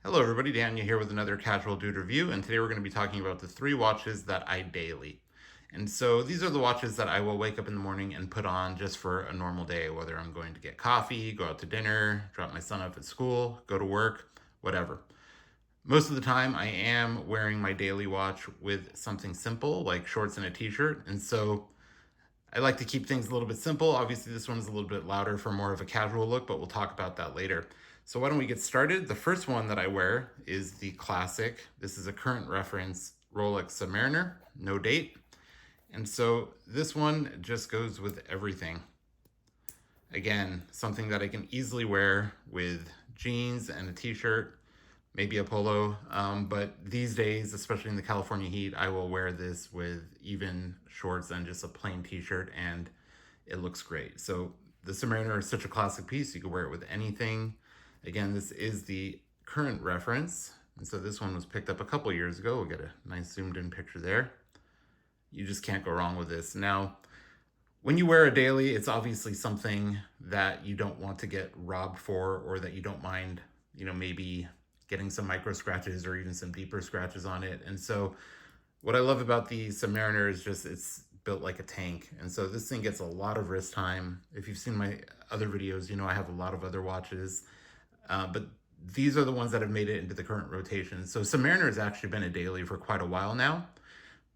Hello everybody, Daniel here with another Casual Dude review, and today we're going to be talking about the 3 watches that I daily. And so these are the watches that I will wake up in the morning and put on just for a normal day, whether I'm going to get coffee, go out to dinner, drop my son off at school, go to work, whatever. Most of the time I am wearing my daily watch with something simple like shorts and a t-shirt, and so I like to keep things a little bit simple. Obviously, this one's a little bit louder for more of a casual look, but we'll talk about that later. So why don't we get started? The first one that I wear is the classic. This is a current reference Rolex Submariner, no date. And so this one just goes with everything. Again, something that I can easily wear with jeans and a t-shirt, maybe a polo. But these days, especially in the California heat, I will wear this with even shorts and just a plain t-shirt, and it looks great. So the Submariner is such a classic piece. You can wear it with anything. Again, this is the current reference. And so this one was picked up a couple years ago. We'll get a nice zoomed in picture there. You just can't go wrong with this. Now, when you wear a daily, it's obviously something that you don't want to get robbed for, or that you don't mind, maybe getting some micro scratches or even some deeper scratches on it. And so what I love about the Submariner is just it's built like a tank. And so this thing gets a lot of wrist time. If you've seen my other videos, you know I have a lot of other watches, but these are the ones that have made it into the current rotation. So Submariner has actually been a daily for quite a while now,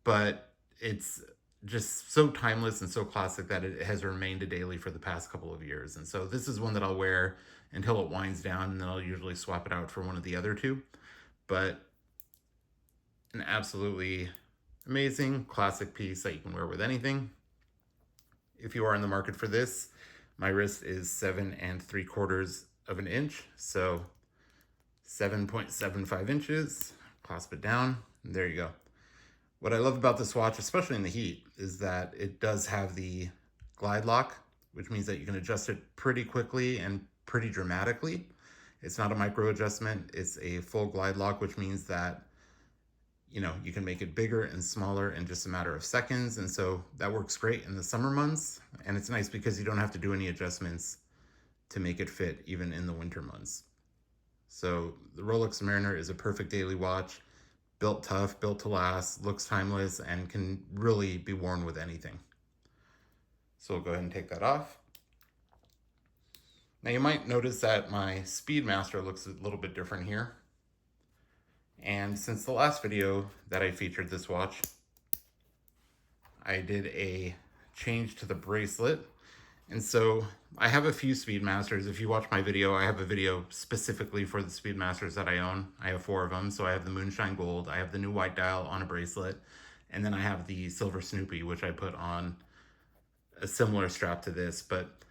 but it's just so timeless and so classic that it has remained a daily for the past couple of years. And so this is one that I'll wear until it winds down, and then I'll usually swap it out for one of the other two. But an absolutely amazing classic piece that you can wear with anything. If you are in the market for this, my wrist is 7 3/4 of an inch, so 7.75 inches. Clasp it down, and there you go. What I love about this watch, especially in the heat, is that it does have the glide lock, which means that you can adjust it pretty quickly and pretty dramatically. It's not a micro adjustment, it's a full glide lock, which means that you can make it bigger and smaller in just a matter of seconds. And so that works great in the summer months. And it's nice because you don't have to do any adjustments to make it fit even in the winter months. So the Rolex Submariner is a perfect daily watch. Built tough, built to last, looks timeless, and can really be worn with anything. So we'll go ahead and take that off. Now you might notice that my Speedmaster looks a little bit different here. And since the last video that I featured this watch, I did a change to the bracelet. And so I have a few Speedmasters. If you watch my video, I have a video specifically for the Speedmasters that I own. I have 4 of them. So I have the Moonshine Gold, I have the new white dial on a bracelet, and then I have the Silver Snoopy, which I put on a similar strap to this. But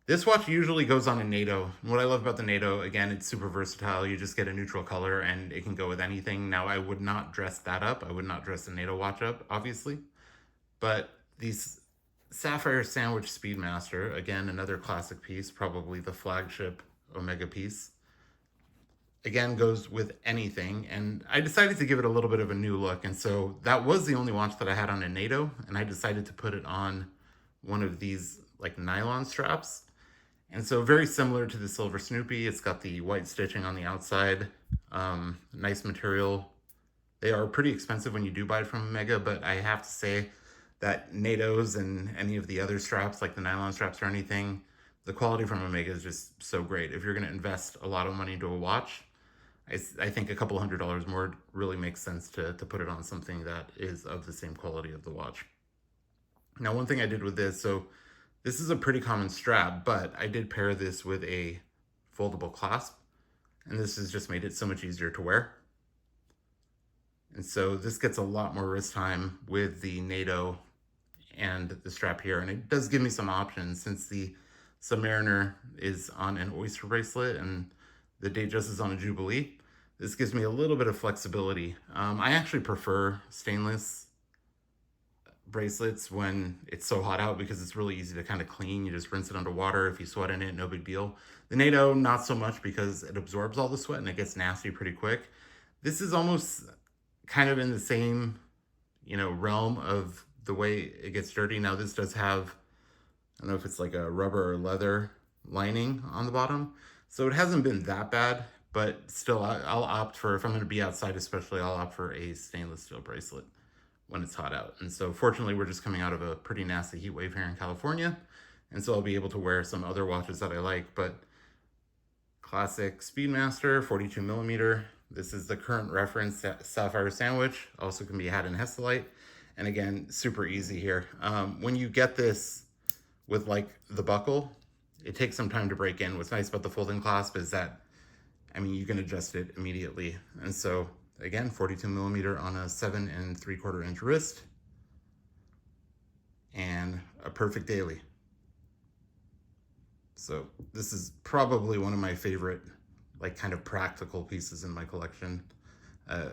this watch usually goes on a NATO. And what I love about the NATO, again, it's super versatile. You just get a neutral color and it can go with anything. Now, I would not dress that up. I would not dress a NATO watch up, obviously. But these Sapphire Sandwich Speedmaster, again, another classic piece, probably the flagship Omega piece, again, goes with anything. And I decided to give it a little bit of a new look. And so that was the only watch that I had on a NATO. And I decided to put it on one of these like nylon straps. And so very similar to the Silver Snoopy, it's got the white stitching on the outside, nice material. They are pretty expensive when you do buy it from Omega, but I have to say that NATOs and any of the other straps, like the nylon straps or anything, the quality from Omega is just so great. If you're gonna invest a lot of money into a watch, I think a couple $100 more really makes sense to put it on something that is of the same quality of the watch. Now, one thing I did with this, so this is a pretty common strap, but I did pair this with a foldable clasp, and this has just made it so much easier to wear. And so this gets a lot more wrist time with the NATO and the strap here, and it does give me some options since the Submariner is on an oyster bracelet and the Datejust is on a Jubilee. This gives me a little bit of flexibility. I actually prefer stainless bracelets when it's so hot out because it's really easy to kind of clean. You just rinse it under water. If you sweat in it, no big deal. The NATO, not so much because it absorbs all the sweat and it gets nasty pretty quick. This is almost kind of in the same, realm of the way it gets dirty. Now this does have, I don't know if it's like a rubber or leather lining on the bottom. So it hasn't been that bad, but still I'll opt for, if I'm going to be outside especially, I'll opt for a stainless steel bracelet when it's hot out. And so fortunately we're just coming out of a pretty nasty heat wave here in California, and so I'll be able to wear some other watches that I like. But classic Speedmaster 42 millimeter. This is the current reference sapphire sandwich, also can be had in Hesalite. And again, super easy here. When you get this with like the buckle, it takes some time to break in. What's nice about the folding clasp is that, I mean, you can adjust it immediately. And so again, 42 millimeter on a 7 3/4 inch wrist, and a perfect daily. So this is probably one of my favorite, like, kind of practical pieces in my collection.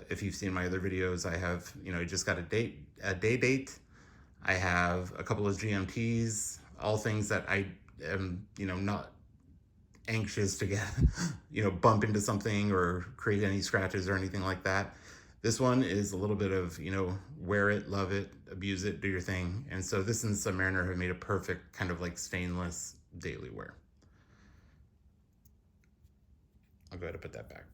If you've seen my other videos, I have, I just got a day date. I have a couple of GMTs, all things that I am, not anxious to get, bump into something or create any scratches or anything like that. This one is a little bit of, wear it, love it, abuse it, do your thing. And so this and Submariner have made a perfect kind of like stainless daily wear. I'll go ahead and put that back.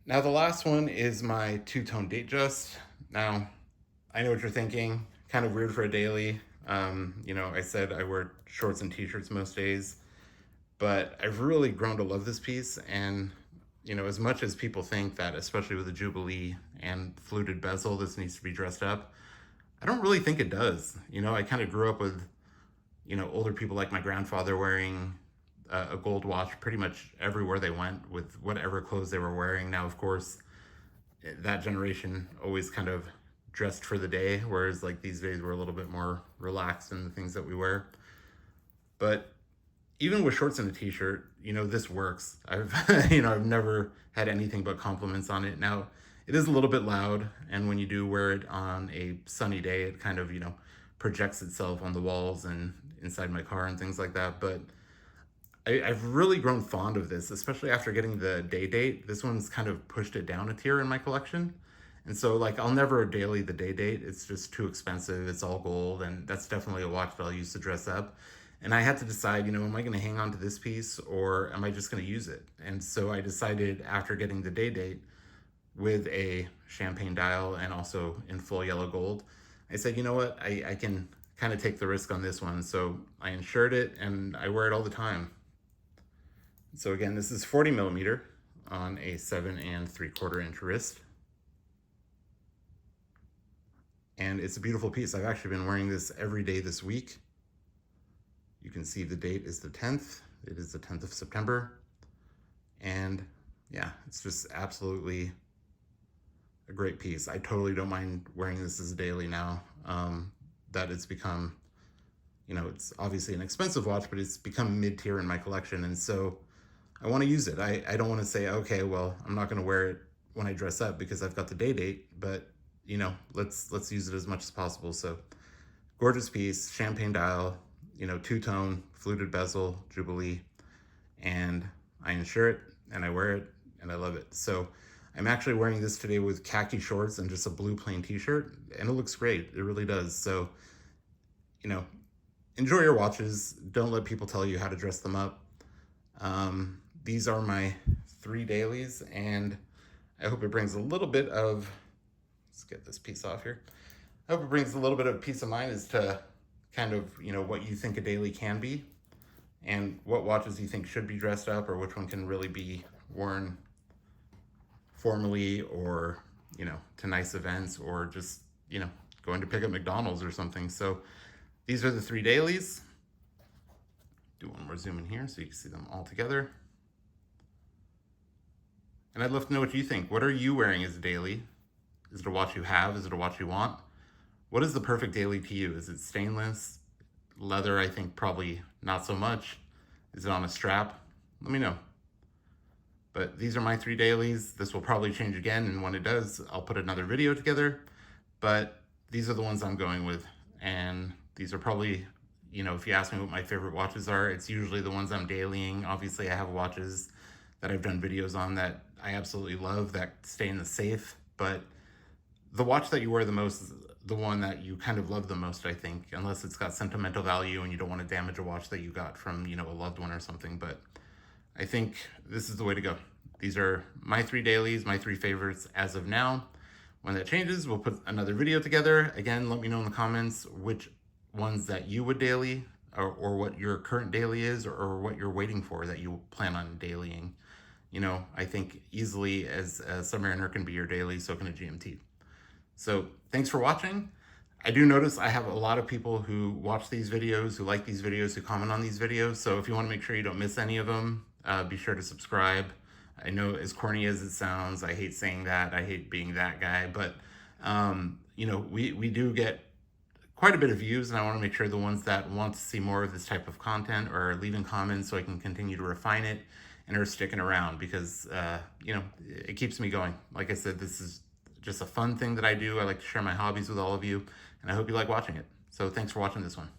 Now the last one is my Two Tone Datejust. Now, I know what you're thinking, kind of weird for a daily. I said I wear shorts and t-shirts most days, but I've really grown to love this piece. And, as much as people think that, especially with the Jubilee and fluted bezel, this needs to be dressed up, I don't really think it does. I kind of grew up with, older people like my grandfather wearing a gold watch pretty much everywhere they went with whatever clothes they were wearing. Now, of course, that generation always kind of dressed for the day, whereas like these days we're a little bit more relaxed in the things that we wear. But even with shorts and a t-shirt, this works. I've never had anything but compliments on it. Now, it is a little bit loud, and when you do wear it on a sunny day, it kind of, projects itself on the walls and inside my car and things like that. But I've really grown fond of this, especially after getting the day date. This one's kind of pushed it down a tier in my collection. And so like, I'll never daily the day date. It's just too expensive. It's all gold, and that's definitely a watch that I'll use to dress up. And I had to decide, am I gonna hang on to this piece or am I just gonna use it? And so I decided after getting the day date with a champagne dial and also in full yellow gold, I said, you know what, I can kind of take the risk on this one. So I insured it and I wear it all the time. So again, this is 40 millimeter on a 7 3/4 inch wrist. And it's a beautiful piece. I've actually been wearing this every day this week. You can see the date is the 10th. It is the 10th of September. And yeah, it's just absolutely a great piece. I totally don't mind wearing this as a daily now. That it's become, it's obviously an expensive watch, but it's become mid-tier in my collection. And so I want to use it. I don't want to say, okay, well, I'm not going to wear it when I dress up because I've got the day date, but let's use it as much as possible. So gorgeous piece, champagne dial, two-tone, fluted bezel, Jubilee, and I insure it and I wear it and I love it. So I'm actually wearing this today with khaki shorts and just a blue plain t-shirt, and it looks great. It really does. So, enjoy your watches. Don't let people tell you how to dress them up. These are my 3 dailies, and I hope it brings a little bit of, let's get this piece off here. I hope it brings a little bit of peace of mind as to kind of, what you think a daily can be and what watches you think should be dressed up, or which one can really be worn formally or, to nice events, or just, going to pick up McDonald's or something. So these are the 3 dailies. Do one more zoom in here so you can see them all together. And I'd love to know what you think. What are you wearing as a daily? Is it a watch you have? Is it a watch you want? What is the perfect daily to you? Is it stainless? Leather, I think probably not so much. Is it on a strap? Let me know. But these are my 3 dailies. This will probably change again, and when it does, I'll put another video together. But these are the ones I'm going with. And these are probably, if you ask me what my favorite watches are, it's usually the ones I'm dailying. Obviously, I have watches that I've done videos on that I absolutely love that stay in the safe. But the watch that you wear the most is the one that you kind of love the most, I think, unless it's got sentimental value and you don't want to damage a watch that you got from, a loved one or something. But I think this is the way to go. These are my 3 dailies, my 3 favorites as of now. When that changes, we'll put another video together. Again, let me know in the comments which ones that you would daily, or what your current daily is, or what you're waiting for that you plan on dailying. You know, I think easily as a Submariner can be your daily, so can a GMT. So thanks for watching. I do notice I have a lot of people who watch these videos, who like these videos, who comment on these videos. So if you want to make sure you don't miss any of them, be sure to subscribe. I know, as corny as it sounds, I hate saying that, I hate being that guy, but you know, we do get quite a bit of views, and I want to make sure the ones that want to see more of this type of content are leaving comments so I can continue to refine it, and are sticking around, because you know, it keeps me going. Like I said, this is just a fun thing that I do. I like to share my hobbies with all of you, and I hope you like watching it. So thanks for watching this one.